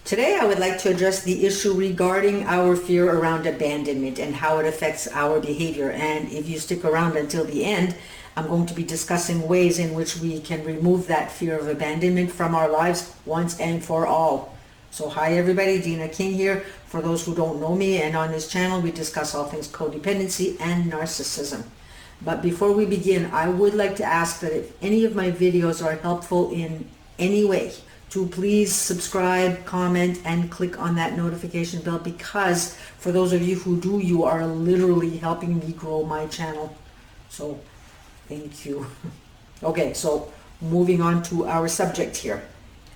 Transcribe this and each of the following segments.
Today I would like to address the issue regarding our fear around abandonment and how it affects our behavior. And if you stick around until the end, I'm going to be discussing ways in which we can remove that fear of abandonment from our lives once and for all. So hi everybody, Dina King here. For those who don't know me, and on this channel we discuss all things codependency and narcissism. But before we begin, I would like to ask that if any of my videos are helpful in any way, to please subscribe, comment, and click on that notification bell, because for those of you who do, you are literally helping me grow my channel. So thank you. Okay, so moving on to our subject here.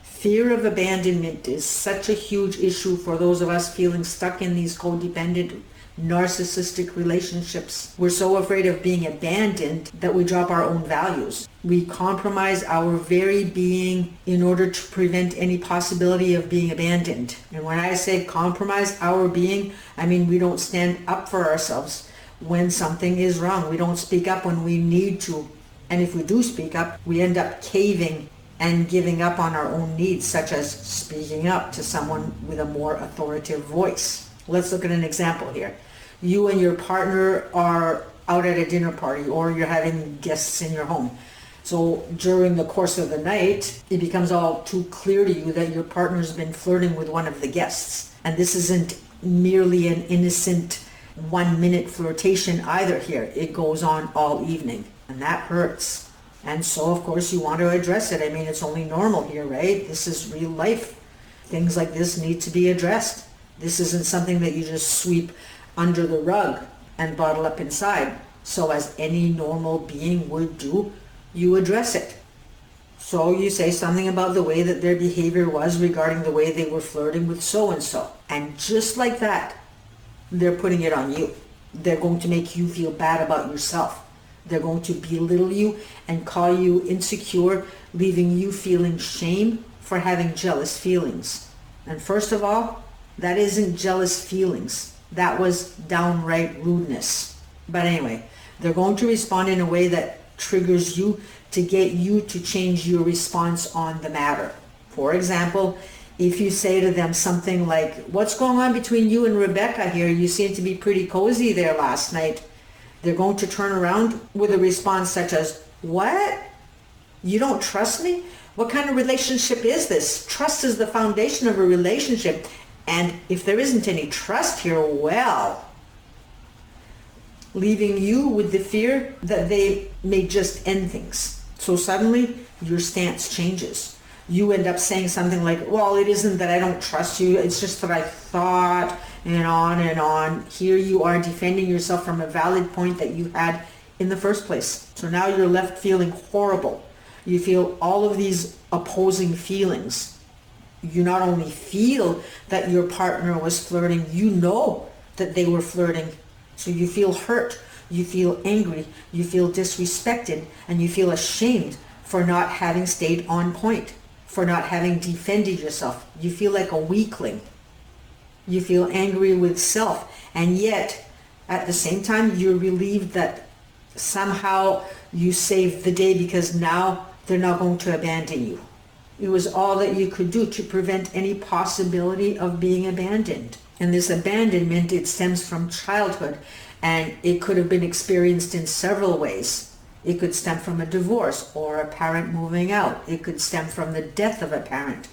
Fear of abandonment is such a huge issue for those of us feeling stuck in these codependent, narcissistic relationships. We're so afraid of being abandoned that we drop our own values. We compromise our very being in order to prevent any possibility of being abandoned. And when I say compromise our being, I mean we don't stand up for ourselves when something is wrong. We don't speak up when we need to. And if we do speak up, we end up caving and giving up on our own needs, such as speaking up to someone with a more authoritative voice. Let's look at an example here. You and your partner are out at a dinner party, or you're having guests in your home. So during the course of the night, it becomes all too clear to you that your partner's been flirting with one of the guests. And this isn't merely an innocent 1-minute flirtation either here. It goes on all evening, and that hurts. And so of course you want to address it. I mean, it's only normal here, right? This is real life. Things like this need to be addressed. This isn't something that you just sweep under the rug and bottle up inside. So as any normal being would do, you address it. So you say something about the way that their behavior was regarding the way they were flirting with so-and-so. And just like that, they're putting it on you. They're going to make you feel bad about yourself. They're going to belittle you and call you insecure, leaving you feeling shame for having jealous feelings. And first of all, that isn't jealous feelings. That was downright rudeness. But anyway, they're going to respond in a way that triggers you to get you to change your response on the matter. For example, if you say to them something like, "What's going on between you and Rebecca here? You seem to be pretty cozy there last night." They're going to turn around with a response such as, "What? You don't trust me? What kind of relationship is this? Trust is the foundation of a relationship. And if there isn't any trust here, well," leaving you with the fear that they may just end things. So suddenly your stance changes. You end up saying something like, "Well, it isn't that I don't trust you, it's just that I thought," and on and on. Here you are defending yourself from a valid point that you had in the first place. So now you're left feeling horrible. You feel all of these opposing feelings. You not only feel that your partner was flirting, you know that they were flirting. So you feel hurt, you feel angry, you feel disrespected, and you feel ashamed for not having stayed on point, for not having defended yourself. You feel like a weakling. You feel angry with self, and yet at the same time you're relieved that somehow you saved the day, because now they're not going to abandon you. It was all that you could do to prevent any possibility of being abandoned. And this abandonment, it stems from childhood, and it could have been experienced in several ways. It could stem from a divorce or a parent moving out. It could stem from the death of a parent.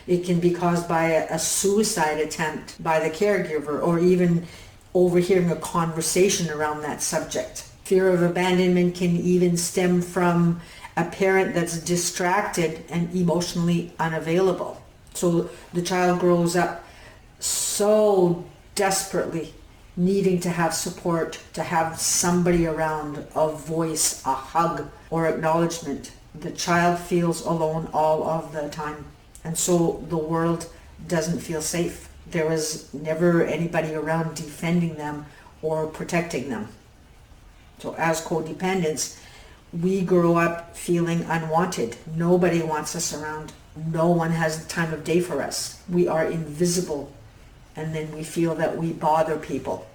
It can be caused by a suicide attempt by the caregiver, or even overhearing a conversation around that subject. Fear of abandonment can even stem from a parent that's distracted and emotionally unavailable. So the child grows up so desperately needing to have support, to have somebody around, a voice, a hug, or acknowledgement. The child feels alone all of the time. And so the world doesn't feel safe. There was never anybody around defending them or protecting them. So as codependents, we grow up feeling unwanted. Nobody wants us around. No one has the time of day for us. We are invisible. And then we feel that we bother people.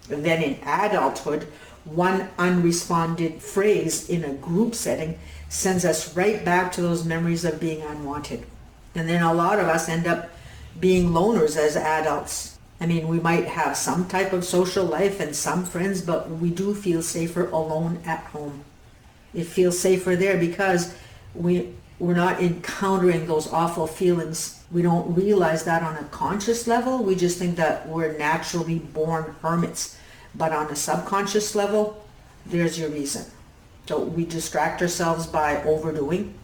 And then in adulthood, one unresponded phrase in a group setting sends us right back to those memories of being unwanted. And then a lot of us end up being loners as adults. I mean, we might have some type of social life and some friends, but we do feel safer alone at home. It feels safer there because we're not encountering those awful feelings. We don't realize that on a conscious level. We just think that we're naturally born hermits. But on a subconscious level, there's your reason. So we distract ourselves by overdoing,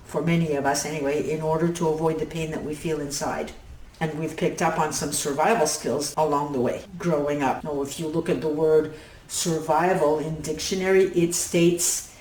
for many of us anyway, in order to avoid the pain that we feel inside. And we've picked up on some survival skills along the way, growing up. Now, if you look at the word survival in dictionary, it states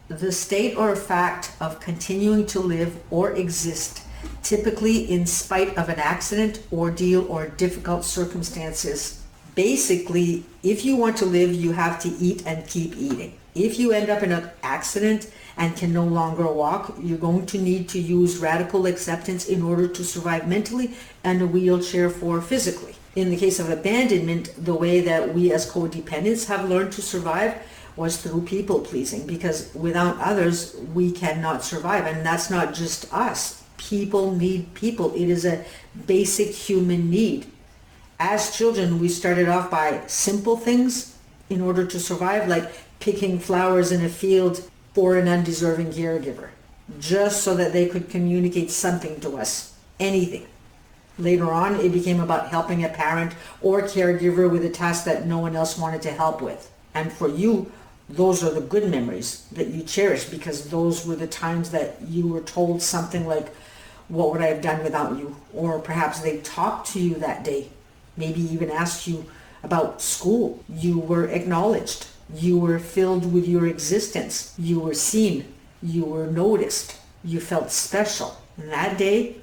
the state or fact of continuing to live or exist, typically in spite of an accident, ordeal, or difficult circumstances. Basically, if you want to live, you have to eat and keep eating. If you end up in an accident and can no longer walk, you're going to need to use radical acceptance in order to survive mentally and a wheelchair for physically. In the case of abandonment, the way that we as codependents have learned to survive was through people pleasing, because without others, we cannot survive. And that's not just us. People need people. It is a basic human need. As children, we started off by simple things in order to survive, like picking flowers in a field for an undeserving caregiver, just so that they could communicate something to us, anything. Later on, it became about helping a parent or caregiver with a task that no one else wanted to help with. And for you, those are the good memories that you cherish, because those were the times that you were told something like, what would I have done without you? Or perhaps they talked to you that day, maybe even asked you about school. You were acknowledged. You were filled with your existence. You were seen. You were noticed. You felt special. And that day,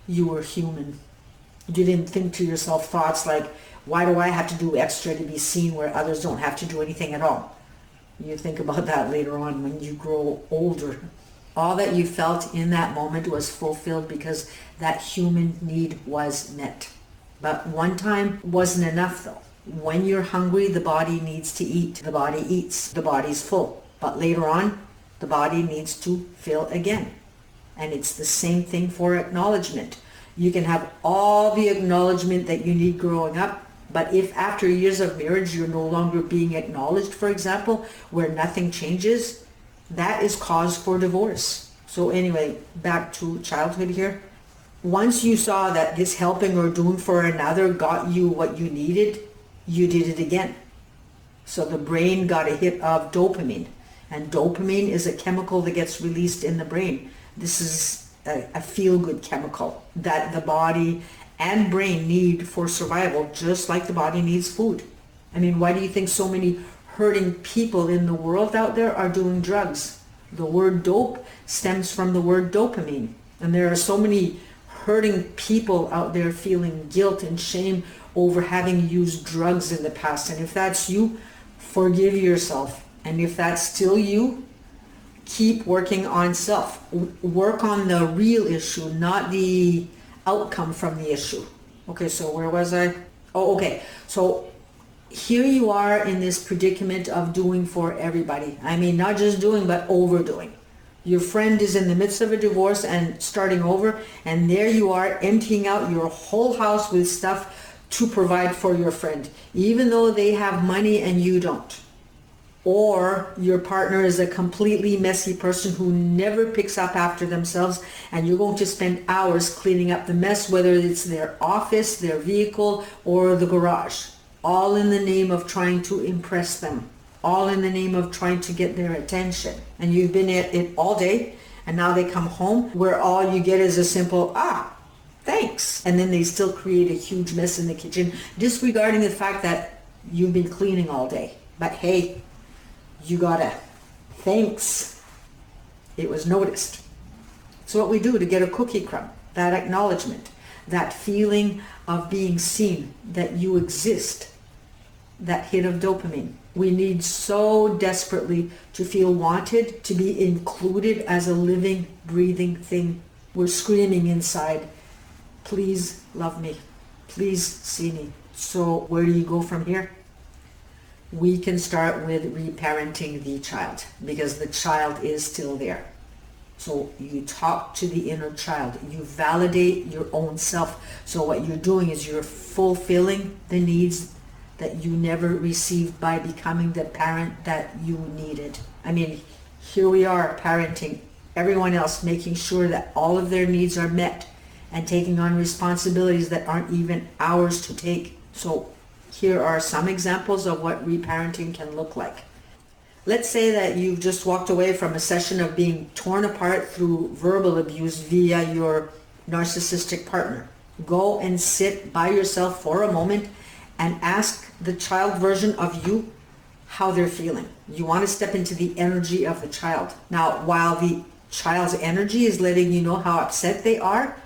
you were human. You didn't think to yourself thoughts like, why do I have to do extra to be seen where others don't have to do anything at all? You think about that later on when you grow older. All that you felt in that moment was fulfilled because that human need was met. But one time wasn't enough though. When you're hungry, the body needs to eat. The body eats. The body's full. But later on, the body needs to fill again. And it's the same thing for acknowledgement. You can have all the acknowledgement that you need growing up, but if after years of marriage you're no longer being acknowledged, for example, where nothing changes, that is cause for divorce. So anyway, back to childhood here. Once you saw that this helping or doing for another got you what you needed, you did it again. So the brain got a hit of dopamine. And dopamine is a chemical that gets released in the brain. This is a feel-good chemical that the body and brain need for survival, just like the body needs food. I mean, why do you think so many hurting people in the world out there are doing drugs? The word dope stems from the word dopamine. And there are so many hurting people out there feeling guilt and shame over having used drugs in the past. And if that's you, forgive yourself. And if that's still you, keep working on self. Work on the real issue, not the outcome from the issue. Okay, so where was I? Oh, okay. So here you are in this predicament of doing for everybody. I mean, not just doing, but overdoing. Your friend is in the midst of a divorce and starting over, and there you are emptying out your whole house with stuff to provide for your friend, even though they have money and you don't. Or your partner is a completely messy person who never picks up after themselves, and you're going to spend hours cleaning up the mess, whether it's their office, their vehicle, or the garage, all in the name of trying to impress them, all in the name of trying to get their attention. And you've been at it all day, and now they come home where all you get is a simple, thanks. And then they still create a huge mess in the kitchen, disregarding the fact that you've been cleaning all day. But hey, you got a thanks. It was noticed. It's what we do to get a cookie crumb, that acknowledgement, that feeling of being seen, that you exist, that hit of dopamine. We need so desperately to feel wanted, to be included as a living, breathing thing. We're screaming inside, please love me, please see me. So where do you go from here? We can start with reparenting the child, because the child is still there. So you talk to the inner child. You validate your own self. So what you're doing is you're fulfilling the needs that you never received by becoming the parent that you needed. I mean, here we are parenting everyone else, making sure that all of their needs are met and taking on responsibilities that aren't even ours to take. So here are some examples of what reparenting can look like. Let's say that you've just walked away from a session of being torn apart through verbal abuse via your narcissistic partner. Go and sit by yourself for a moment and ask the child version of you how they're feeling. You want to step into the energy of the child. Now, while the child's energy is letting you know how upset they are,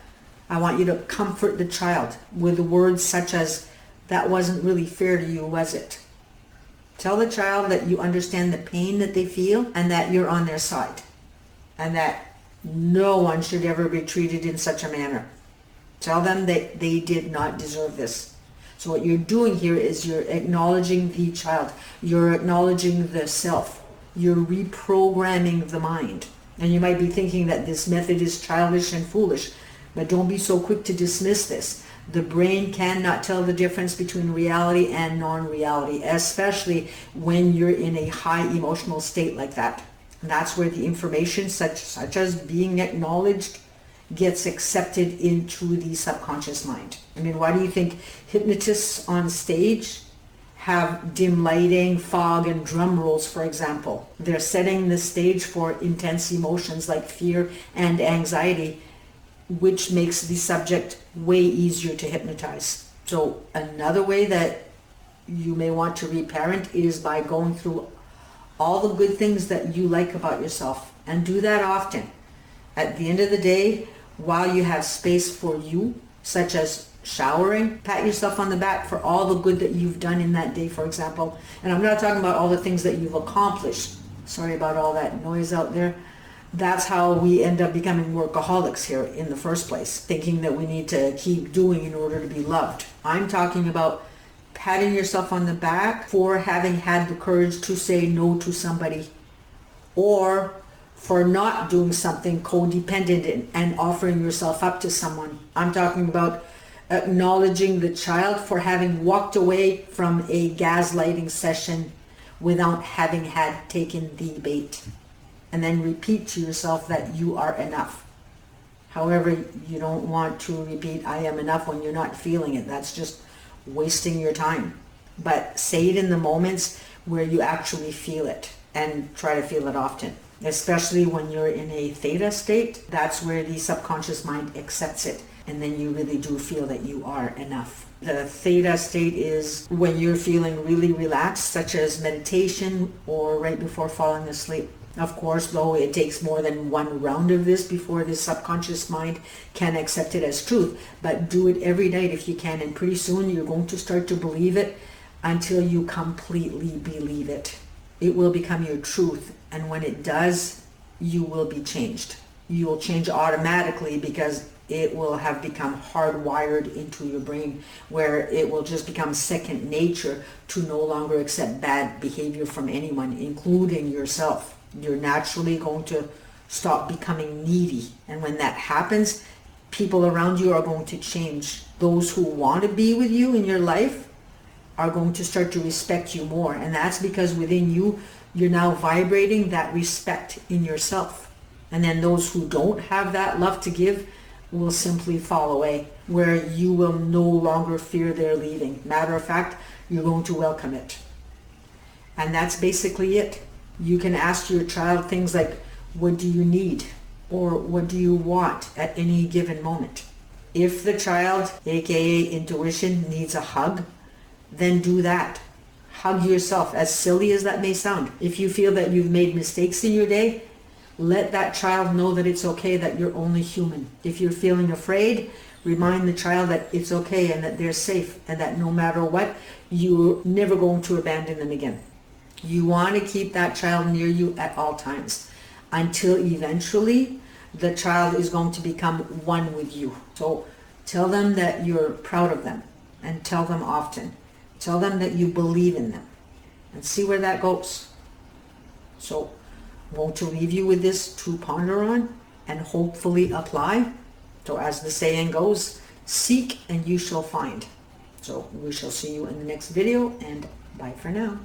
I want you to comfort the child with words such as, "That wasn't really fair to you, was it?" Tell the child that you understand the pain that they feel and that you're on their side, and that no one should ever be treated in such a manner. Tell them that they did not deserve this. So what you're doing here is you're acknowledging the child. You're acknowledging the self. You're reprogramming the mind. And you might be thinking that this method is childish and foolish, but don't be so quick to dismiss this. The brain cannot tell the difference between reality and non-reality, especially when you're in a high emotional state like that. And that's where the information such as being acknowledged gets accepted into the subconscious mind. I mean, why do you think hypnotists on stage have dim lighting, fog, and drum rolls, for example? They're setting the stage for intense emotions like fear and anxiety, which makes the subject way easier to hypnotize. So another way that you may want to reparent is by going through all the good things that you like about yourself, and do that often. At the end of the day, while you have space for you, such as showering, pat yourself on the back for all the good that you've done in that day, for example. And I'm not talking about all the things that you've accomplished. Sorry about all that noise out there. That's how we end up becoming workaholics here in the first place, thinking that we need to keep doing in order to be loved. I'm talking about patting yourself on the back for having had the courage to say no to somebody, or for not doing something codependent and offering yourself up to someone. I'm talking about acknowledging the child for having walked away from a gaslighting session without having had taken the bait. And then repeat to yourself that you are enough. However, you don't want to repeat "I am enough" when you're not feeling it. That's just wasting your time. But say it in the moments where you actually feel it, and try to feel it often. Especially when you're in a theta state, that's where the subconscious mind accepts it. And then you really do feel that you are enough. The theta state is when you're feeling really relaxed, such as meditation or right before falling asleep. Of course, though, it takes more than one round of this before the subconscious mind can accept it as truth. But do it every night if you can, and pretty soon you're going to start to believe it until you completely believe it. It will become your truth, and when it does, you will be changed. You will change automatically because it will have become hardwired into your brain, where it will just become second nature to no longer accept bad behavior from anyone, including yourself. You're naturally going to stop becoming needy. And when that happens, people around you are going to change. Those who want to be with you in your life are going to start to respect you more. And that's because within you, you're now vibrating that respect in yourself. And then those who don't have that love to give will simply fall away, where you will no longer fear their leaving. Matter of fact, you're going to welcome it. And that's basically it. You can ask your child things like, "What do you need?" or "What do you want?" at any given moment. If the child, aka intuition, needs a hug, then do that. Hug yourself, as silly as that may sound. If you feel that you've made mistakes in your day, let that child know that it's okay, that you're only human. If you're feeling afraid, remind the child that it's okay and that they're safe, and that no matter what, you're never going to abandon them again. You want to keep that child near you at all times, until eventually the child is going to become one with you. So tell them that you're proud of them, and tell them often. Tell them that you believe in them, and see where that goes. So I'm going to leave you with this to ponder on. and hopefully apply. So as the saying goes, seek and you shall find. So we shall see you in the next video, and bye for now.